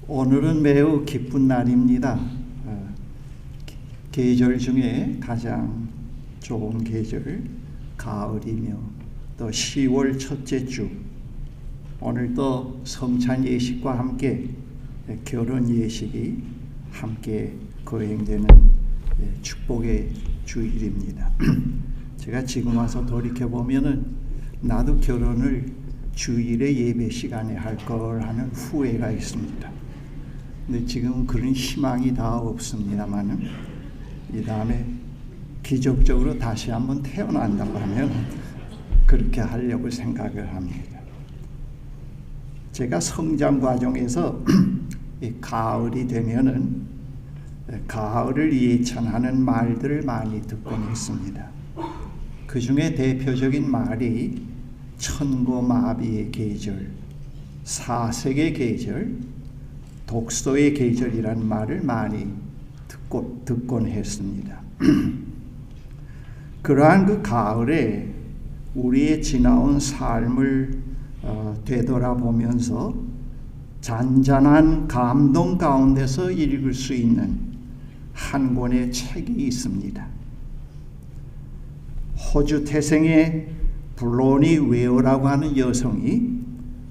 오늘은 매우 기쁜 날입니다. 계절 중에 가장 좋은 계절, 가을이며 또 10월 첫째 주, 오늘 또 성찬 예식과 함께 결혼 예식이 함께 거행되는 축복의 주일입니다. 제가 지금 와서 돌이켜보면은 나도 결혼을 주일에 예배 시간에 할 걸 하는 후회가 있습니다. 근데 지금 그런 희망이 다 없습니다만은 이 다음에 기적적으로 다시 한번 태어난다고 하면 그렇게 하려고 생각을 합니다. 제가 성장 과정에서 이 가을이 되면은 가을을 예찬하는 말들을 많이 듣곤 했습니다. 그 중에 대표적인 말이 천고마비의 계절, 사색의 계절, 독소의 계절이라는 말을 많이 듣곤 했습니다. 그러한 그 가을에 우리의 지나온 삶을 되돌아보면서 잔잔한 감동 가운데서 읽을 수 있는 한 권의 책이 있습니다. 호주 태생의 블로니 웨어라고 하는 여성이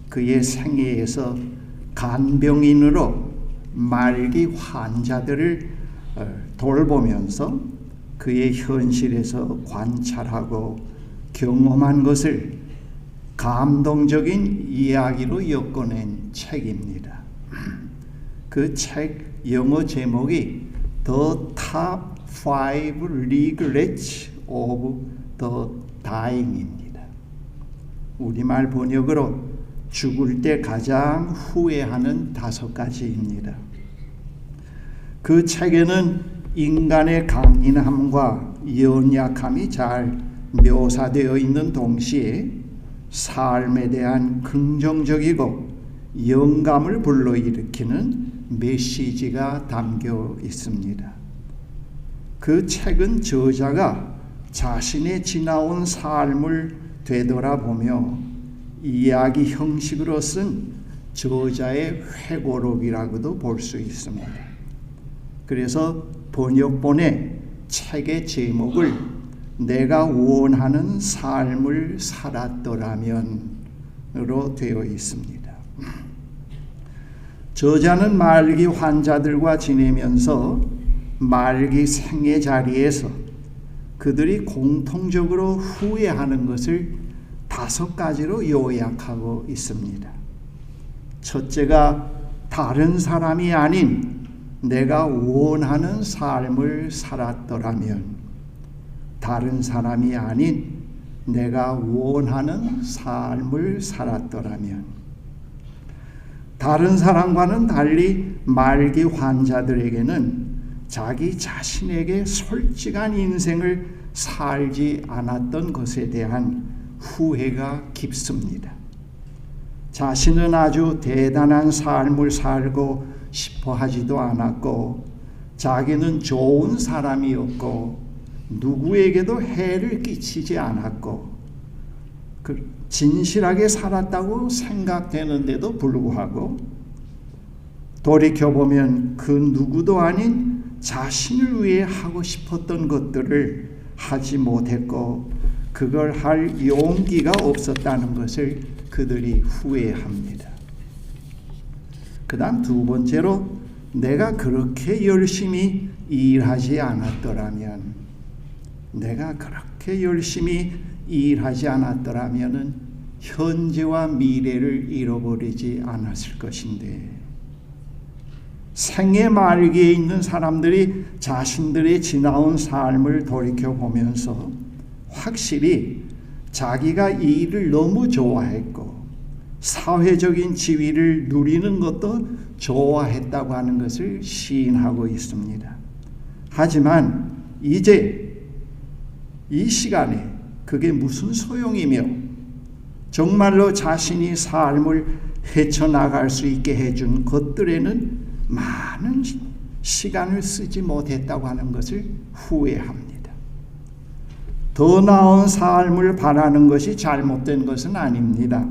그의 생애에서 간병인으로 말기 환자들을 돌보면서 그의 현실에서 관찰하고 경험한 것을 감동적인 이야기로 엮어낸 책입니다. 그 책 영어 제목이 The Top 5 Regrets of the Dying입니다. 우리말 번역으로 죽을 때 가장 후회하는 5가지입니다. 그 책에는 인간의 강인함과 연약함이 잘 묘사되어 있는 동시에 삶에 대한 긍정적이고 영감을 불러일으키는 메시지가 담겨 있습니다. 그 책은 저자가 자신의 지나온 삶을 되돌아보며 이야기 형식으로 쓴 저자의 회고록이라고도 볼 수 있습니다. 그래서 번역본에 책의 제목을 내가 원하는 삶을 살았더라면으로 되어 있습니다. 저자는 말기 환자들과 지내면서 말기 생애 자리에서 그들이 공통적으로 후회하는 것을 5가지로 요약하고 있습니다. 첫째가 다른 사람이 아닌 내가 원하는 삶을 살았더라면, 다른 사람이 아닌 내가 원하는 삶을 살았더라면. 다른 사람과는 달리 말기 환자들에게는 자기 자신에게 솔직한 인생을 살지 않았던 것에 대한 후회가 깊습니다. 자신은 아주 대단한 삶을 살고 싶어 하지도 않았고 자기는 좋은 사람이었고 누구에게도 해를 끼치지 않았고 진실하게 살았다고 생각되는데도 불구하고 돌이켜보면 그 누구도 아닌 자신을 위해 하고 싶었던 것들을 하지 못했고 그걸 할 용기가 없었다는 것을 그들이 후회합니다. 그 다음 2번째로 내가 그렇게 열심히 일하지 않았더라면, 내가 그렇게 열심히 일하지 않았더라면 현재와 미래를 잃어버리지 않았을 것인데, 생애 말기에 있는 사람들이 자신들의 지나온 삶을 돌이켜보면서 확실히 자기가 이 일을 너무 좋아했고 사회적인 지위를 누리는 것도 좋아했다고 하는 것을 시인하고 있습니다. 하지만 이제 이 시간에 그게 무슨 소용이며 정말로 자신이 삶을 헤쳐나갈 수 있게 해준 것들에는 많은 시간을 쓰지 못했다고 하는 것을 후회합니다. 더 나은 삶을 바라는 것이 잘못된 것은 아닙니다.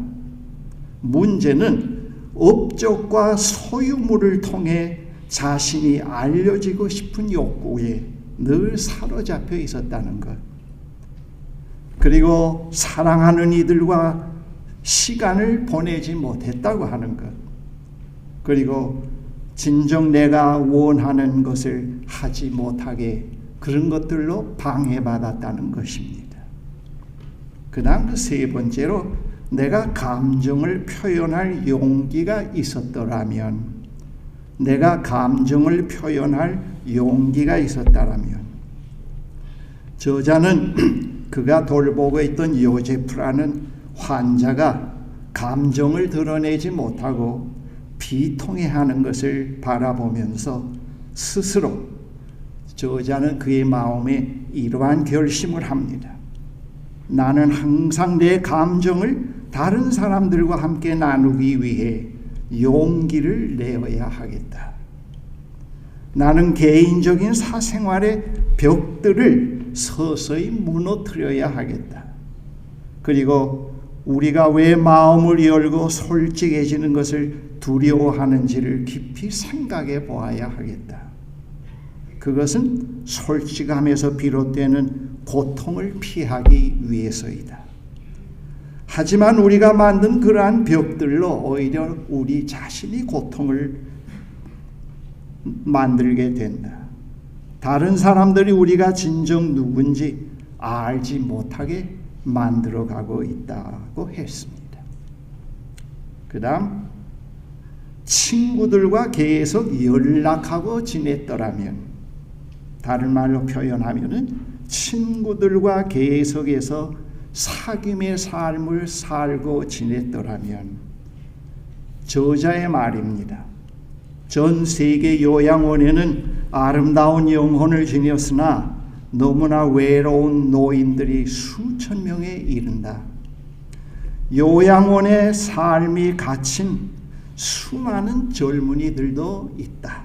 문제는 업적과 소유물을 통해 자신이 알려지고 싶은 욕구에 늘 사로잡혀 있었다는 것. 그리고 사랑하는 이들과 시간을 보내지 못했다고 하는 것. 그리고 진정 내가 원하는 것을 하지 못하게 그런 것들로 방해받았다는 것입니다. 그 다음 그 세 번째로 내가 감정을 표현할 용기가 있었더라면, 내가 감정을 표현할 용기가 있었다라면, 저자는 그가 돌보고 있던 요제프라는 환자가 감정을 드러내지 못하고 비통해하는 것을 바라보면서 스스로 저자는 그의 마음에 이러한 결심을 합니다. 나는 항상 내 감정을 다른 사람들과 함께 나누기 위해 용기를 내어야 하겠다. 나는 개인적인 사생활의 벽들을 서서히 무너뜨려야 하겠다. 그리고 우리가 왜 마음을 열고 솔직해지는 것을 두려워하는지를 깊이 생각해 보아야 하겠다. 그것은 솔직함에서 비롯되는 고통을 피하기 위해서이다. 하지만 우리가 만든 그러한 벽들로 오히려 우리 자신이 고통을 만들게 된다. 다른 사람들이 우리가 진정 누군지 알지 못하게 만들어가고 있다고 했습니다. 그 다음 친구들과 계속 연락하고 지냈더라면, 다른 말로 표현하면은 친구들과 계속해서 사귐의 삶을 살고 지냈더라면, 저자의 말입니다. 전 세계 요양원에는 아름다운 영혼을 지녔으나 너무나 외로운 노인들이 수천 명에 이른다. 요양원의 삶이 갇힌 수많은 젊은이들도 있다.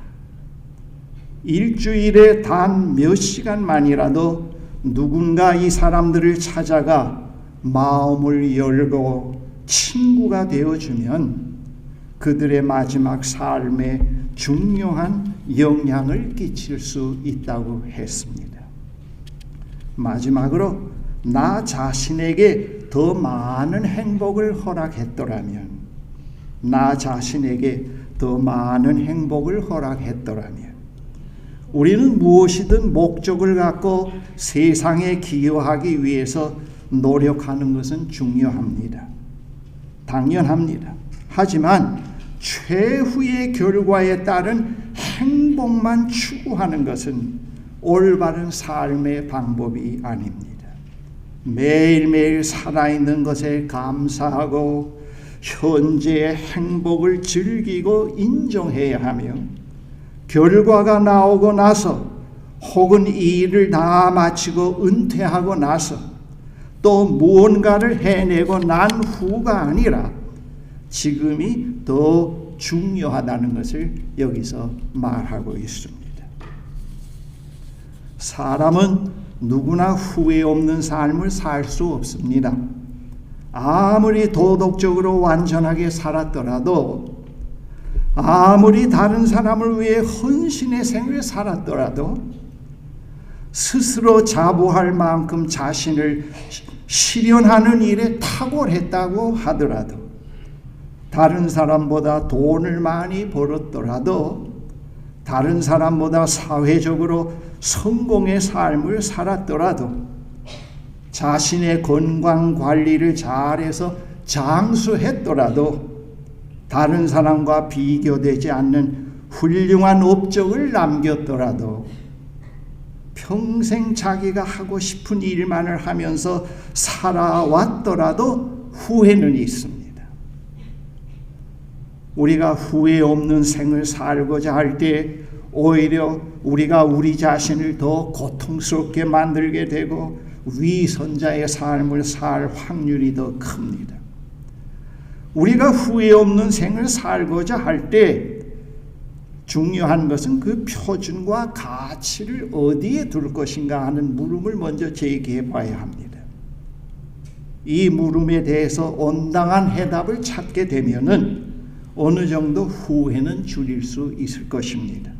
일주일에 단 몇 시간만이라도 누군가 이 사람들을 찾아가 마음을 열고 친구가 되어주면 그들의 마지막 삶에 중요한 영향을 끼칠 수 있다고 했습니다. 마지막으로 나 자신에게 더 많은 행복을 허락했더라면, 나 자신에게 더 많은 행복을 허락했더라면, 우리는 무엇이든 목적을 갖고 세상에 기여하기 위해서 노력하는 것은 중요합니다. 당연합니다. 하지만 최후의 결과에 따른 행복만 추구하는 것은 올바른 삶의 방법이 아닙니다. 매일매일 살아있는 것에 감사하고 현재의 행복을 즐기고 인정해야 하며, 결과가 나오고 나서 혹은 이 일을 다 마치고 은퇴하고 나서 또 무언가를 해내고 난 후가 아니라 지금이 더 중요하다는 것을 여기서 말하고 있습니다. 사람은 누구나 후회 없는 삶을 살 수 없습니다. 아무리 도덕적으로 완전하게 살았더라도, 아무리 다른 사람을 위해 헌신의 생을 살았더라도, 스스로 자부할 만큼 자신을 실현하는 일에 탁월했다고 하더라도, 다른 사람보다 돈을 많이 벌었더라도, 다른 사람보다 사회적으로 성공의 삶을 살았더라도, 자신의 건강 관리를 잘해서 장수했더라도, 다른 사람과 비교되지 않는 훌륭한 업적을 남겼더라도, 평생 자기가 하고 싶은 일만을 하면서 살아왔더라도 후회는 있습니다. 우리가 후회 없는 생을 살고자 할 때 오히려 우리가 우리 자신을 더 고통스럽게 만들게 되고 위선자의 삶을 살 확률이 더 큽니다. 우리가 후회 없는 생을 살고자 할 때 중요한 것은 그 표준과 가치를 어디에 둘 것인가 하는 물음을 먼저 제기해 봐야 합니다. 이 물음에 대해서 온당한 해답을 찾게 되면은 어느 정도 후회는 줄일 수 있을 것입니다.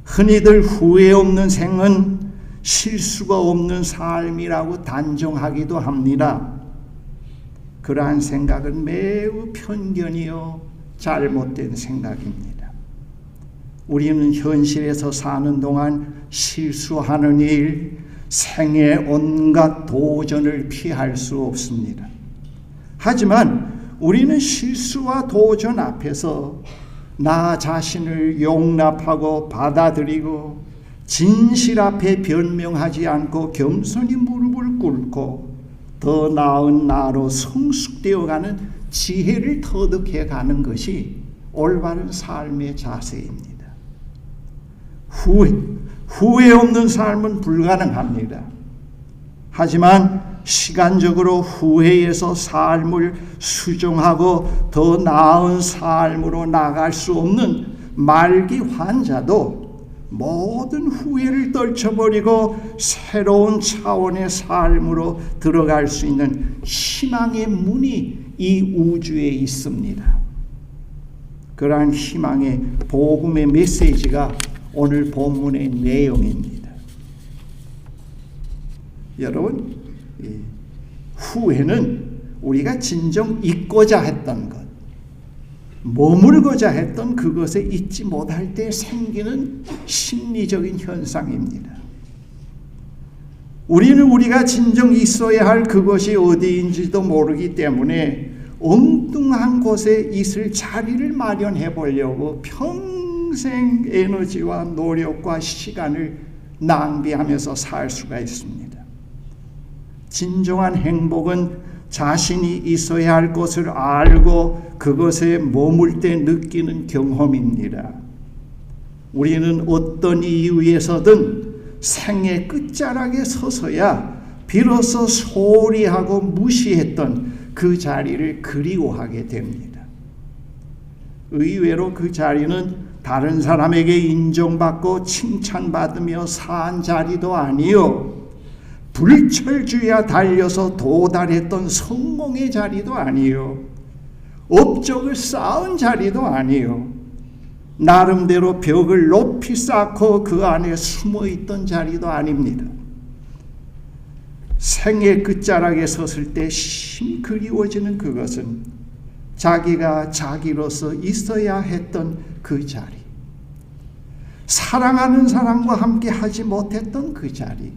흔히들 후회 없는 생은 실수가 없는 삶이라고 단정하기도 합니다. 그러한 생각은 매우 편견이요 잘못된 생각입니다. 우리는 현실에서 사는 동안 실수하는 일, 생의 온갖 도전을 피할 수 없습니다. 하지만 우리는 실수와 도전 앞에서 나 자신을 용납하고 받아들이고 진실 앞에 변명하지 않고 겸손히 무릎을 꿇고 더 나은 나로 성숙되어가는 지혜를 터득해 가는 것이 올바른 삶의 자세입니다. 후회 없는 삶은 불가능합니다. 하지만 시간적으로 후회에서 삶을 수정하고 더 나은 삶으로 나갈 수 없는 말기 환자도 모든 후회를 떨쳐버리고 새로운 차원의 삶으로 들어갈 수 있는 희망의 문이 이 우주에 있습니다. 그러한 희망의 복음의 메시지가 오늘 본문의 내용입니다. 여러분, 후회는 우리가 진정 잊고자 했던 것, 머물고자 했던 그것에 잊지 못할 때 생기는 심리적인 현상입니다. 우리는 우리가 진정 있어야 할 그것이 어디인지도 모르기 때문에 엉뚱한 곳에 있을 자리를 마련해 보려고 평생 에너지와 노력과 시간을 낭비하면서 살 수가 있습니다. 진정한 행복은 자신이 있어야 할 것을 알고 그것에 머물 때 느끼는 경험입니다. 우리는 어떤 이유에서든 생의 끝자락에 서서야 비로소 소홀히 하고 무시했던 그 자리를 그리워하게 됩니다. 의외로 그 자리는 다른 사람에게 인정받고 칭찬받으며 산 자리도 아니요, 불철주야 달려서 도달했던 성공의 자리도 아니요, 업적을 쌓은 자리도 아니요, 나름대로 벽을 높이 쌓고 그 안에 숨어있던 자리도 아닙니다. 생의 끝자락에 섰을 때 심 그리워지는 그것은 자기가 자기로서 있어야 했던 그 자리, 사랑하는 사람과 함께 하지 못했던 그 자리,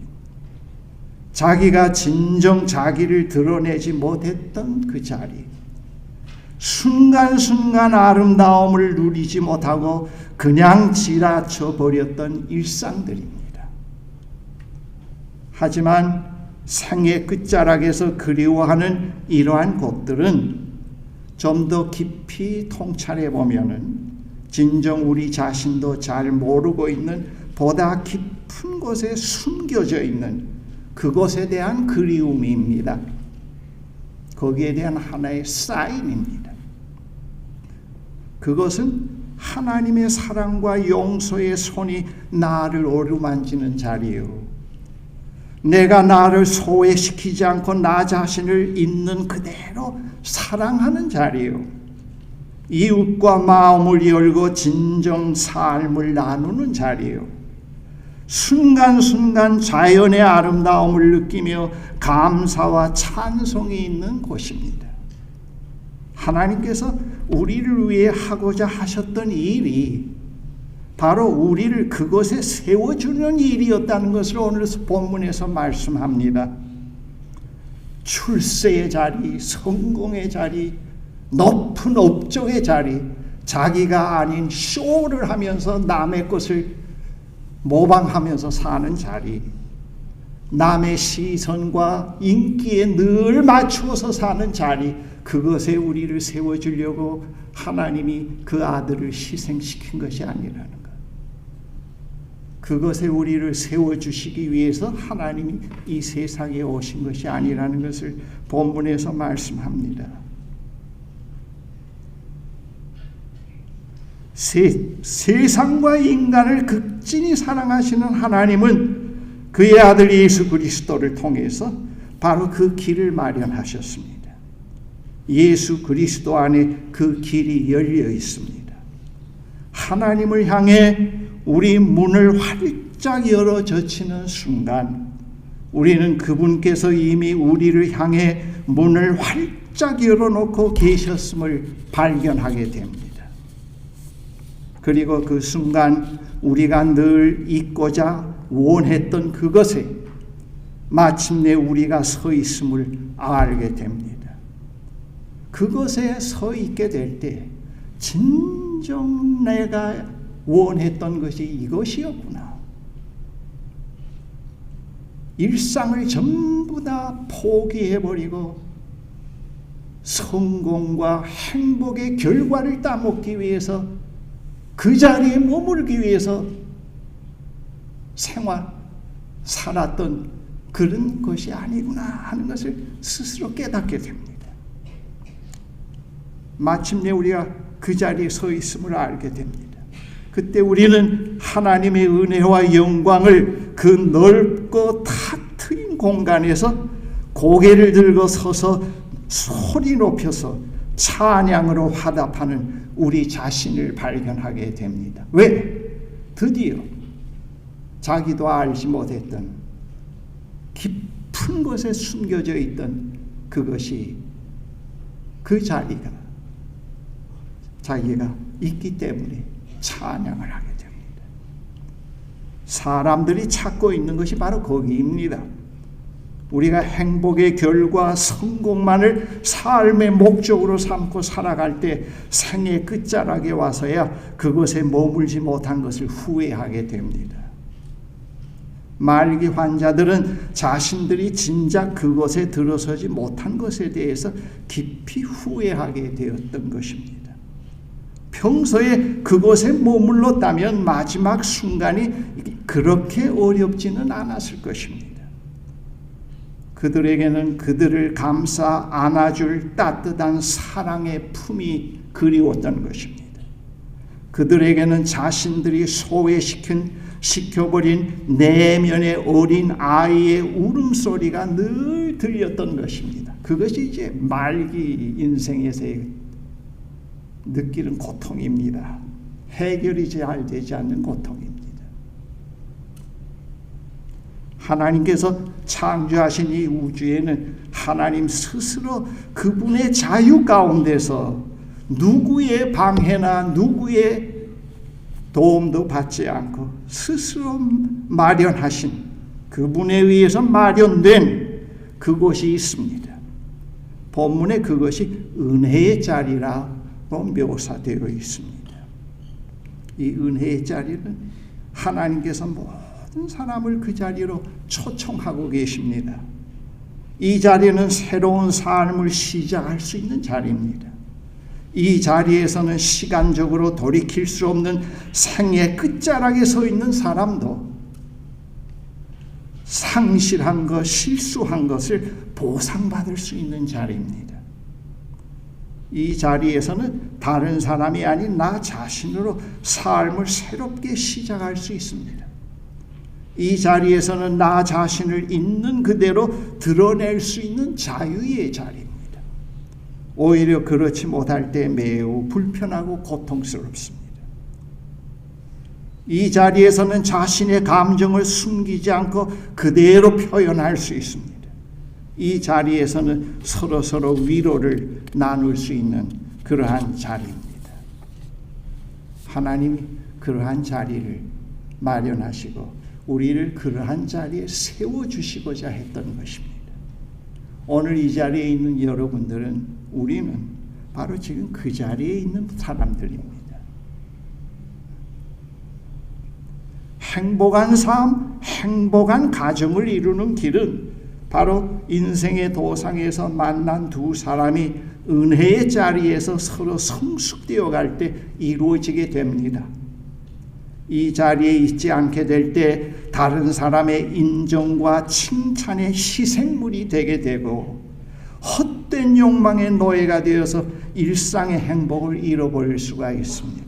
자기가 진정 자기를 드러내지 못했던 그 자리, 순간순간 아름다움을 누리지 못하고 그냥 지나쳐 버렸던 일상들입니다. 하지만 생의 끝자락에서 그리워하는 이러한 곳들은 좀 더 깊이 통찰해 보면은 진정 우리 자신도 잘 모르고 있는 보다 깊은 곳에 숨겨져 있는 그것에 대한 그리움입니다. 거기에 대한 하나의 사인입니다. 그것은 하나님의 사랑과 용서의 손이 나를 어루만지는 자리요, 내가 나를 소외시키지 않고 나 자신을 있는 그대로 사랑하는 자리요, 이웃과 마음을 열고 진정 삶을 나누는 자리요, 순간순간 자연의 아름다움을 느끼며 감사와 찬송이 있는 곳입니다. 하나님께서 우리를 위해 하고자 하셨던 일이 바로 우리를 그곳에 세워주는 일이었다는 것을 오늘 본문에서 말씀합니다. 출세의 자리, 성공의 자리, 높은 업적의 자리, 자기가 아닌 쇼를 하면서 남의 것을 모방하면서 사는 자리, 남의 시선과 인기에 늘 맞추어서 사는 자리, 그것에 우리를 세워주려고 하나님이 그 아들을 희생시킨 것이 아니라는 것. 그것에 우리를 세워주시기 위해서 하나님이 이 세상에 오신 것이 아니라는 것을 본문에서 말씀합니다. 세상과 인간을 극진히 사랑하시는 하나님은 그의 아들 예수 그리스도를 통해서 바로 그 길을 마련하셨습니다. 예수 그리스도 안에 그 길이 열려 있습니다. 하나님을 향해 우리 문을 활짝 열어 젖히는 순간 우리는 그분께서 이미 우리를 향해 문을 활짝 열어놓고 계셨음을 발견하게 됩니다. 그리고 그 순간 우리가 늘 잊고자 원했던 그것에 마침내 우리가 서 있음을 알게 됩니다. 그것에 서 있게 될 때 진정 내가 원했던 것이 이것이었구나. 일상을 전부 다 포기해버리고 성공과 행복의 결과를 따먹기 위해서 그 자리에 머물기 위해서 살았던 그런 것이 아니구나 하는 것을 스스로 깨닫게 됩니다. 마침내 우리가 그 자리에 서 있음을 알게 됩니다. 그때 우리는 하나님의 은혜와 영광을 그 넓고 탁 트인 공간에서 고개를 들고 서서 소리 높여서 찬양으로 화답하는 우리 자신을 발견하게 됩니다. 왜? 드디어 자기도 알지 못했던 깊은 곳에 숨겨져 있던 그것이 그 자리가 자기가 있기 때문에 찬양을 하게 됩니다. 사람들이 찾고 있는 것이 바로 거기입니다. 우리가 행복의 결과, 성공만을 삶의 목적으로 삼고 살아갈 때 생의 끝자락에 와서야 그것에 머물지 못한 것을 후회하게 됩니다. 말기 환자들은 자신들이 진작 그것에 들어서지 못한 것에 대해서 깊이 후회하게 되었던 것입니다. 평소에 그곳에 머물렀다면 마지막 순간이 그렇게 어렵지는 않았을 것입니다. 그들에게는 그들을 감싸 안아줄 따뜻한 사랑의 품이 그리웠던 것입니다. 그들에게는 자신들이 시켜버린 내면의 어린 아이의 울음소리가 늘 들렸던 것입니다. 그것이 이제 말기 인생에서의 느끼는 고통입니다. 해결이 잘 되지 않는 고통입니다. 하나님께서 창조하신 이 우주에는 하나님 스스로 그분의 자유 가운데서 누구의 방해나 누구의 도움도 받지 않고 스스로 마련하신 그분에 의해서 마련된 그곳이 있습니다. 본문에 그것이 은혜의 자리라고 묘사되어 있습니다. 이 은혜의 자리는 하나님께서 모든 사람을 그 자리로 초청하고 계십니다. 이 자리는 새로운 삶을 시작할 수 있는 자리입니다. 이 자리에서는 시간적으로 돌이킬 수 없는 생의 끝자락에 서 있는 사람도 상실한 것, 실수한 것을 보상받을 수 있는 자리입니다. 이 자리에서는 다른 사람이 아닌 나 자신으로 삶을 새롭게 시작할 수 있습니다. 이 자리에서는 나 자신을 있는 그대로 드러낼 수 있는 자유의 자리입니다. 오히려 그렇지 못할 때 매우 불편하고 고통스럽습니다. 이 자리에서는 자신의 감정을 숨기지 않고 그대로 표현할 수 있습니다. 이 자리에서는 서로 위로를 나눌 수 있는 그러한 자리입니다. 하나님이 그러한 자리를 마련하시고 우리를 그러한 자리에 세워주시고자 했던 것입니다. 오늘 이 자리에 있는 여러분들은 우리는 바로 지금 그 자리에 있는 사람들입니다. 행복한 삶, 행복한 가정을 이루는 길은 바로 인생의 도상에서 만난 두 사람이 은혜의 자리에서 서로 성숙되어 갈 때 이루어지게 됩니다. 이 자리에 있지 않게 될 때 다른 사람의 인정과 칭찬의 희생물이 되게 되고 헛된 욕망의 노예가 되어서 일상의 행복을 잃어버릴 수가 있습니다.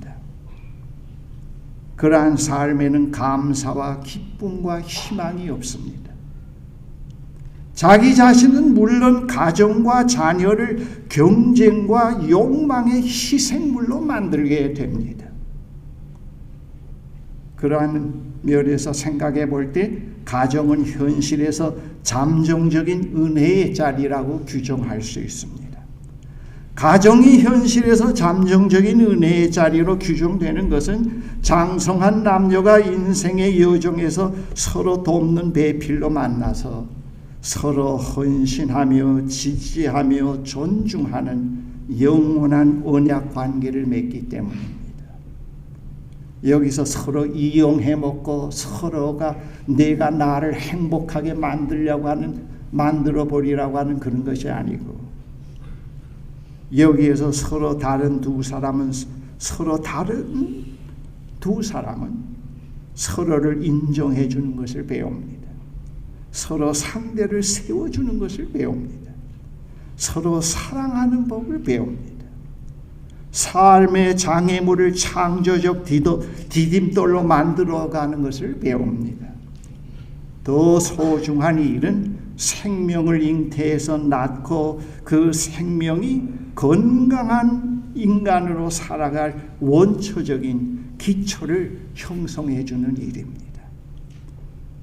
그러한 삶에는 감사와 기쁨과 희망이 없습니다. 자기 자신은 물론 가정과 자녀를 경쟁과 욕망의 희생물로 만들게 됩니다. 그러한 면에서 생각해 볼 때 가정은 현실에서 잠정적인 은혜의 자리라고 규정할 수 있습니다. 가정이 현실에서 잠정적인 은혜의 자리로 규정되는 것은 장성한 남녀가 인생의 여정에서 서로 돕는 배필로 만나서 서로 헌신하며 지지하며 존중하는 영원한 언약 관계를 맺기 때문입니다. 여기서 서로 이용해 먹고 서로가 내가 나를 행복하게 만들어 버리라고 하는 그런 것이 아니고, 여기에서 서로 다른 두 사람은 서로를 인정해 주는 것을 배웁니다. 서로 상대를 세워주는 것을 배웁니다. 서로 사랑하는 법을 배웁니다. 삶의 장애물을 창조적 디딤돌로 만들어가는 것을 배웁니다. 더 소중한 일은 생명을 잉태해서 낳고 그 생명이 건강한 인간으로 살아갈 원초적인 기초를 형성해 주는 일입니다.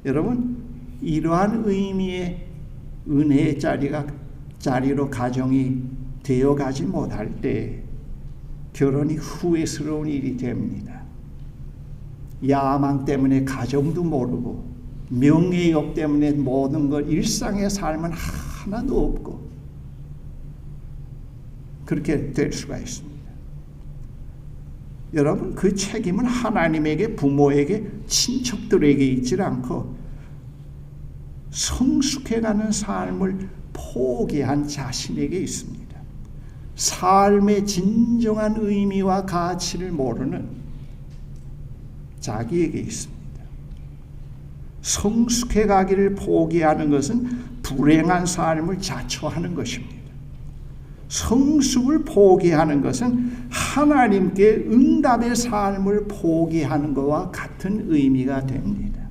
여러분, 이러한 의미의 은혜의 자리로 가정이 되어가지 못할 때 결혼이 후회스러운 일이 됩니다. 야망 때문에 가정도 모르고 명예욕 때문에 모든 것, 일상의 삶은 하나도 없고 그렇게 될 수가 있습니다. 여러분, 그 책임은 하나님에게, 부모에게, 친척들에게 있지 않고 성숙해가는 삶을 포기한 자신에게 있습니다. 삶의 진정한 의미와 가치를 모르는 자기에게 있습니다. 성숙해 가기를 포기하는 것은 불행한 삶을 자초하는 것입니다. 성숙을 포기하는 것은 하나님께 응답의 삶을 포기하는 것과 같은 의미가 됩니다.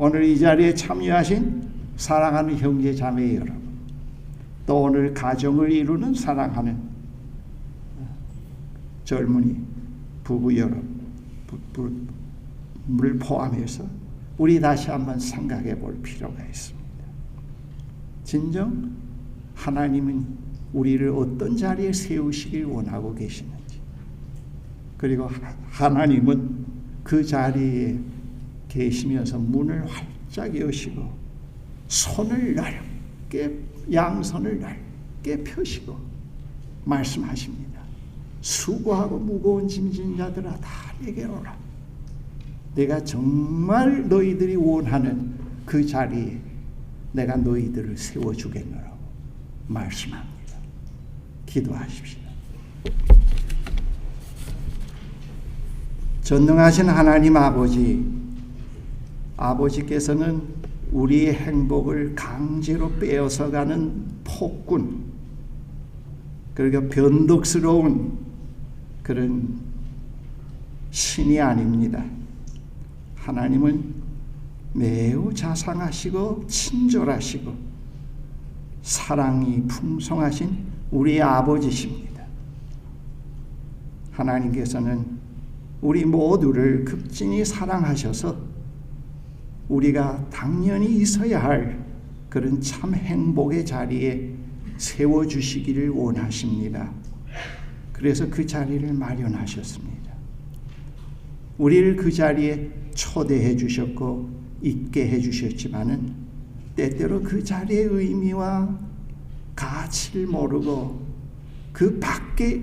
오늘 이 자리에 참여하신 사랑하는 형제 자매 여러분, 또 오늘 가정을 이루는 사랑하는 젊은이 부부 여러분을 포함해서 우리 다시 한번 생각해 볼 필요가 있습니다. 진정 하나님은 우리를 어떤 자리에 세우시길 원하고 계시는지, 그리고 하나님은 그 자리에 계시면서 문을 활짝 여시고 손을 넓게, 양손을 넓게 펴시고 말씀하십니다. 수고하고 무거운 짐진 자들아 다 내게로 오라. 내가 정말 너희들이 원하는 그 자리에 내가 너희들을 세워주겠노라고 말씀합니다. 기도하십시오. 전능하신 하나님 아버지께서는 우리의 행복을 강제로 빼앗아가는 폭군, 그리고 변덕스러운 그런 신이 아닙니다. 하나님은 매우 자상하시고 친절하시고 사랑이 풍성하신 우리의 아버지십니다. 하나님께서는 우리 모두를 극진히 사랑하셔서 우리가 당연히 있어야 할 그런 참 행복의 자리에 세워주시기를 원하십니다. 그래서 그 자리를 마련하셨습니다. 우리를 그 자리에 초대해 주셨고 있게 해 주셨지만은 때때로 그 자리의 의미와 가치를 모르고 그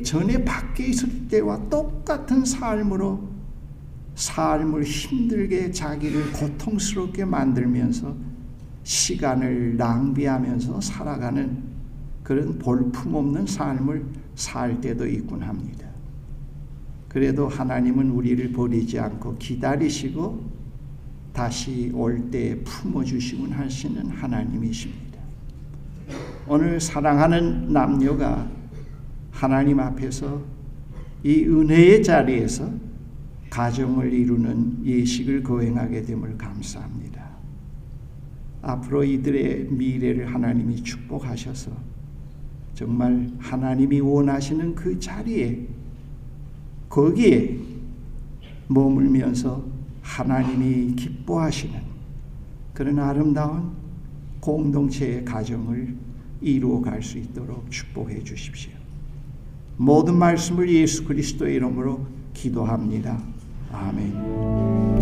전에 밖에 있을 때와 똑같은 삶을 힘들게 자기를 고통스럽게 만들면서 시간을 낭비하면서 살아가는 그런 볼품없는 삶을 살 때도 있곤 합니다. 그래도 하나님은 우리를 버리지 않고 기다리시고 다시 올 때 품어주시곤 하시는 하나님이십니다. 오늘 사랑하는 남녀가 하나님 앞에서 이 은혜의 자리에서 가정을 이루는 예식을 거행하게 됨을 감사합니다. 앞으로 이들의 미래를 하나님이 축복하셔서 정말 하나님이 원하시는 그 자리에 거기에 머물면서 하나님이 기뻐하시는 그런 아름다운 공동체의 가정을 이루어갈 수 있도록 축복해 주십시오. 모든 말씀을 예수 그리스도의 이름으로 기도합니다. 아멘.